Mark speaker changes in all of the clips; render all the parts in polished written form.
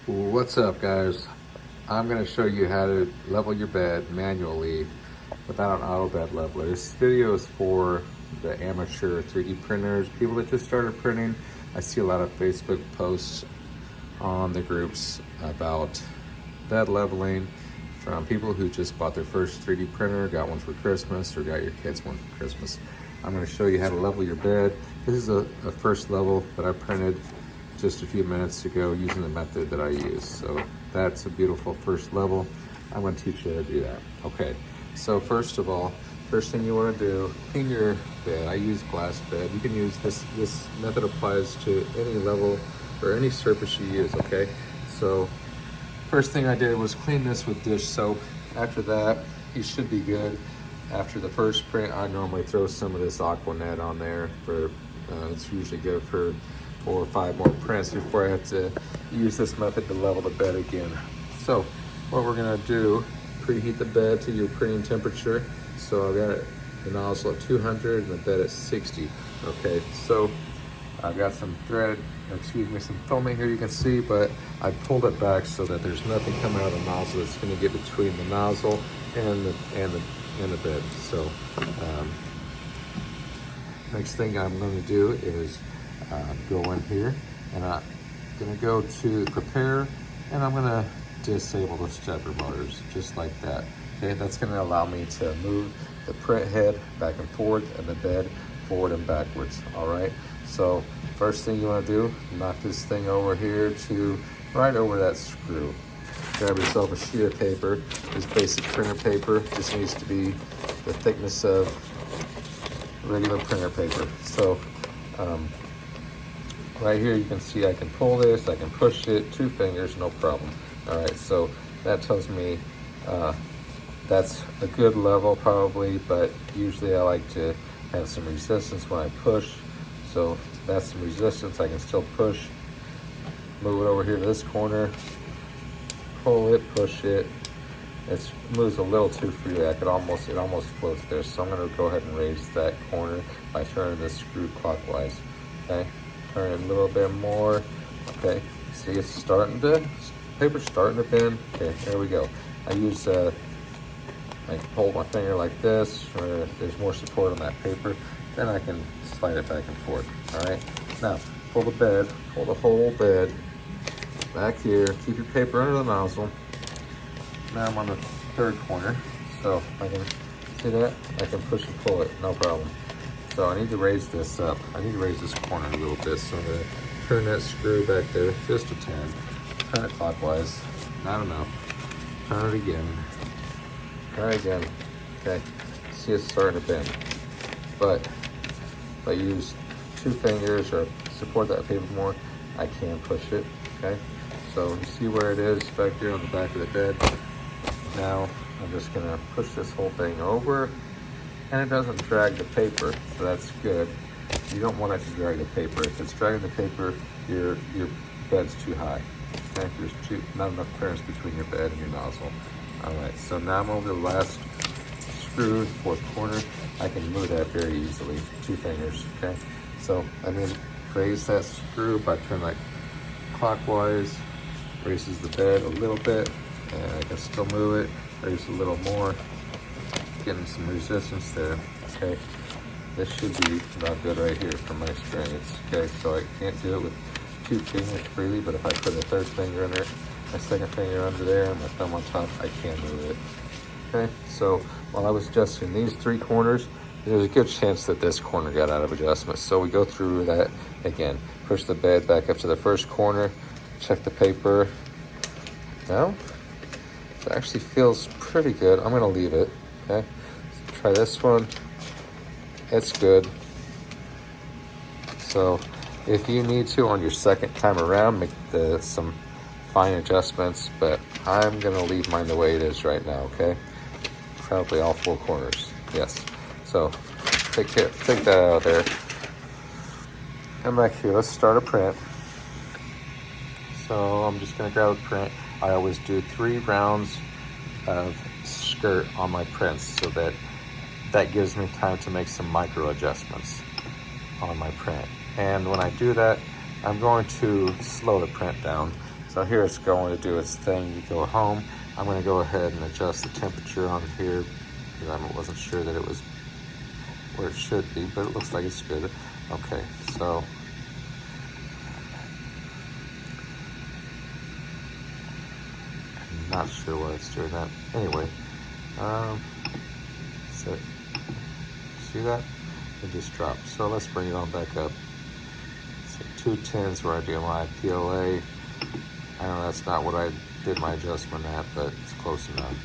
Speaker 1: What's up, guys? I'm going to show you how to level your bed manually without an auto bed leveler. This video is for the amateur 3D printers, people that just started printing. I see a lot of Facebook posts on the groups about bed leveling from people who just bought their first 3D printer, got one for Christmas, or got your kids one for Christmas. I'm going to show you how to level your bed. This is a first level that I printed just a few minutes ago using the method that I use. So that's a beautiful first level. I'm going to teach you how to do that. Okay, so first of all, first thing you want to do, clean your bed. I use glass bed. You can use this method applies to any level or any surface you use, okay? So first thing I did was clean this with dish soap. After that, you should be good. After the first print, I normally throw some of this Aqua Net on there for, it's usually good for 4 or 5 more prints before I have to use this method to level the bed again. So what we're gonna do, preheat the bed to your printing temperature. So I've got the nozzle at 200 and the bed at 60. Okay, so I've got some thread, excuse me, some filming here you can see, but I pulled it back so that there's nothing coming out of the nozzle that's gonna get between the nozzle and the bed. So next thing I'm gonna do is go in here and I'm gonna go to prepare and I'm gonna disable the stepper motors just like that. Okay, that's gonna allow me to move the print head back and forth and the bed forward and backwards. All right, so first thing you want to do, knock this thing over here to right over that screw. Grab yourself a sheet of paper. This basic printer paper just needs to be the thickness of regular printer paper. So right here you can see I can pull this, I can push it, 2 fingers, no problem. All right, so that tells me that's a good level probably, but usually I like to have some resistance when I push. So that's some resistance, I can still push. Move it over here to this corner, pull it, push it. It moves a little too freely. It almost floats there. So I'm gonna go ahead and raise that corner by turning this screw clockwise. Okay, turn it a little bit more. Okay, see it's starting to, paper's starting to bend. Okay, there we go. I use, I can hold my finger like this, or if there's more support on that paper, then I can slide it back and forth. All right, now pull the bed, pull the whole bed back here. Keep your paper under the nozzle. Now I'm on the 3rd corner, so I can see that I can push and pull it, no problem. So I need to raise this up. I need to raise this corner a little bit. So I'm gonna turn that screw back there just a 10. Turn it clockwise, not enough. Turn it again. Try again. Okay. See it's starting to bend. But if I use 2 fingers or support that paper more, I can push it. Okay. So you see where it is back here on the back of the bed. Now I'm just gonna push this whole thing over, and it doesn't drag the paper, so that's good. You don't want it to drag the paper. If it's dragging the paper, your bed's too high. Okay, there's not enough clearance between your bed and your nozzle. All right, so now I'm over the last screw, 4th corner. I can move that very easily, 2 fingers. Okay, so I'm gonna raise that screw by turning like clockwise. Raises the bed a little bit, and I can still move it. Raise a little more, getting some resistance there. Okay, this should be about good right here from my experience. Okay, so I can't do it with 2 fingers freely, but if I put a 3rd finger in there, my 2nd finger under there, and my thumb on top, I can move it. Okay, so while I was adjusting these 3 corners, there's a good chance that this corner got out of adjustment. So we go through that again. Push the bed back up to the 1st corner. Check the paper. Now, it actually feels pretty good. I'm gonna leave it, okay? Try this one. It's good. So if you need to on your 2nd time around, make some fine adjustments, but I'm gonna leave mine the way it is right now, okay? Probably all 4 corners, yes. So take that out of there. Come back here, let's start a print. So I'm just gonna grab a print. I always do 3 rounds of skirt on my prints so that gives me time to make some micro adjustments on my print. And when I do that, I'm going to slow the print down So here it's going to do its thing. You go home. I'm going to go ahead and adjust the temperature on here because I wasn't sure that it was where it should be, but it looks like it's good. Okay, so I'm not sure why it's doing that. Anyway, so see that? It just dropped. So let's bring it on back up. So 210s where I do my PLA. I know that's not what I did my adjustment at, but it's close enough.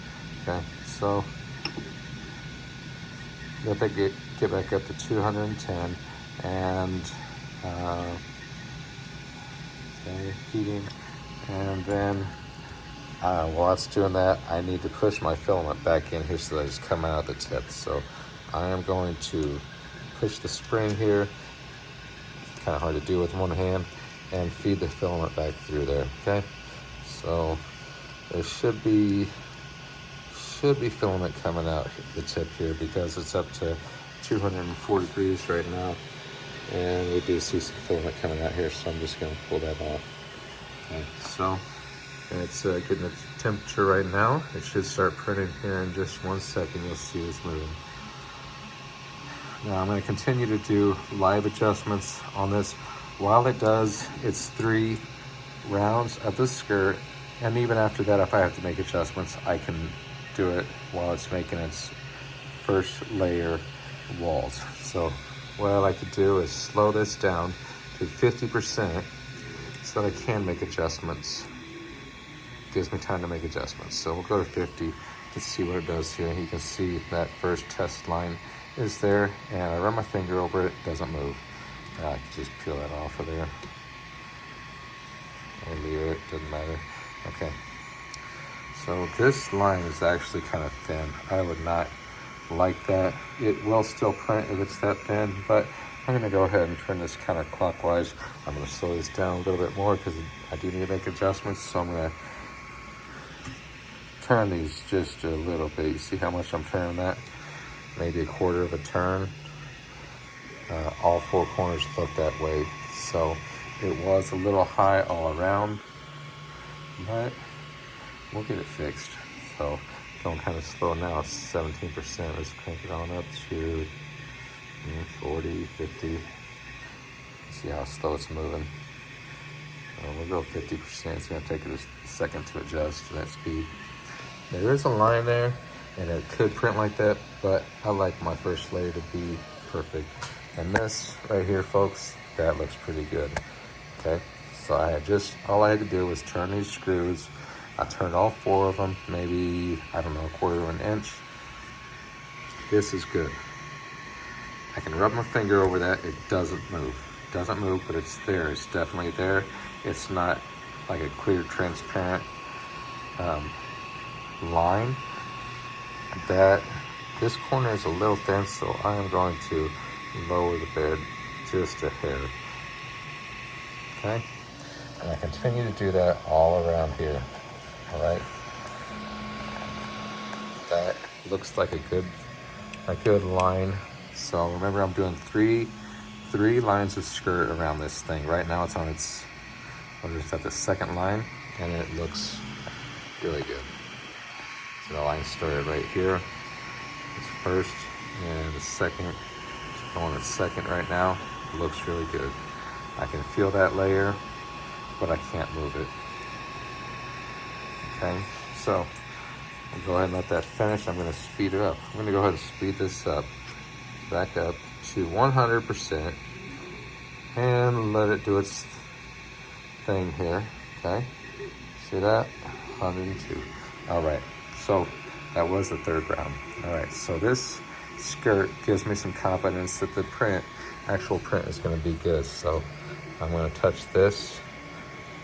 Speaker 1: Okay, so let that get back up to 210, and okay, heating, and then while it's doing that, I need to push my filament back in here so that it's coming out the tip. So I am going to push the spring here. Kind of hard to do with one hand, and feed the filament back through there. Okay, so there should be filament coming out the tip here because it's up to 204 degrees right now, and we do see some filament coming out here. So I'm just going to pull that off. Okay, so it's getting the temperature right now. It should start printing here in just 1 second. You'll see it's moving. Now I'm going to continue to do live adjustments on this while it does its 3 rounds of the skirt, and even after that, if I have to make adjustments, I can do it while it's making its first layer walls. So what I like to do is slow this down to 50% so that I can make adjustments. Gives me time to make adjustments. So we'll go to 50 to see what it does here. You can see that first test line is there, and I run my finger over it, doesn't move. I can just peel that off of there. Or leave it, doesn't matter. Okay. So this line is actually kind of thin. I would not like that. It will still print if it's that thin, but I'm gonna go ahead and turn this kind of clockwise. I'm gonna slow this down a little bit more because I do need to make adjustments. So I'm gonna turn these just a little bit. You see how much I'm turning that? Maybe a quarter of a turn. All 4 corners look that way. So it was a little high all around, but we'll get it fixed. So going kind of slow now. It's 17%. Let's crank it on up to 40, 50. See how slow it's moving. We'll go 50%. It's going to take it a second to adjust to that speed. There is a line there, and it could print like that, but I like my first layer to be perfect. And this right here, folks, that looks pretty good. Okay, so all I had to do was turn these screws. I turned all 4 of them, maybe, I don't know, a quarter of an inch. This is good. I can rub my finger over that. It doesn't move. It doesn't move, but it's there. It's definitely there. It's not like a clear, transparent line. This corner is a little thin, so I am going to lower the bed just a hair. Okay, and I continue to do that all around here. All right, that looks like a good line. So remember, I'm doing three lines of skirt around this thing. Right now it's on it's at the second line, and it looks really good. So the line started right here. It's first, and the second. It's going at second right now. It looks really good. I can feel that layer, but I can't move it. Okay, so I'll go ahead and let that finish. I'm going to speed it up. I'm going to go ahead and speed this up, back up to 100%, and let it do its thing here. Okay, see that? 102. All right, so that was the 3rd round. All right, so this skirt gives me some confidence that the actual print is going to be good. So I'm going to touch this.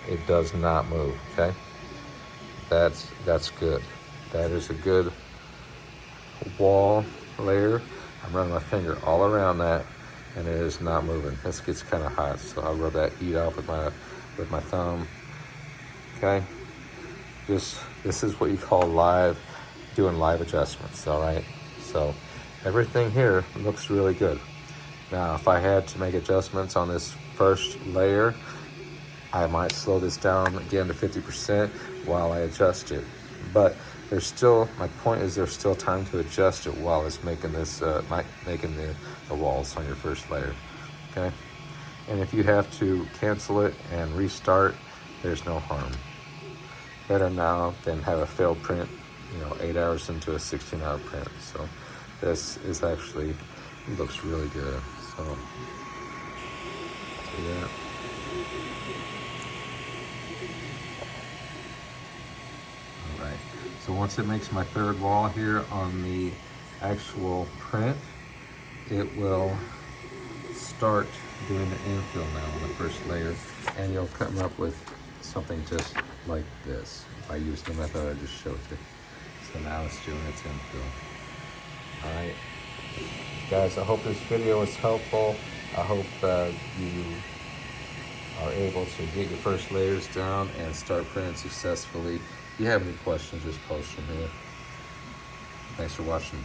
Speaker 1: It does not move. Okay, that's good. That is a good wall layer. I'm running my finger all around that, and it is not moving. This gets kind of hot, so I'll rub that heat off with my thumb. Okay, this is what you call doing live adjustments. All right, so everything here looks really good. Now, if I had to make adjustments on this first layer, I might slow this down again to 50% while I adjust it. But there's still, my point is there's still time to adjust it while it's making this, making the walls on your first layer, okay? And if you have to cancel it and restart, there's no harm. Better now than have a failed print, 8 hours into a 16-hour print. So this is actually, looks really good. So, yeah. All right. So once it makes my third wall here on the actual print, it will start doing the infill now on the first layer, and you'll come up with something just like this by using the method I just showed you. So now it's doing its infill. All right, guys, I hope this video was helpful. I hope you are able to get your first layers down and start printing successfully. If you have any questions, just post them here. Thanks for watching.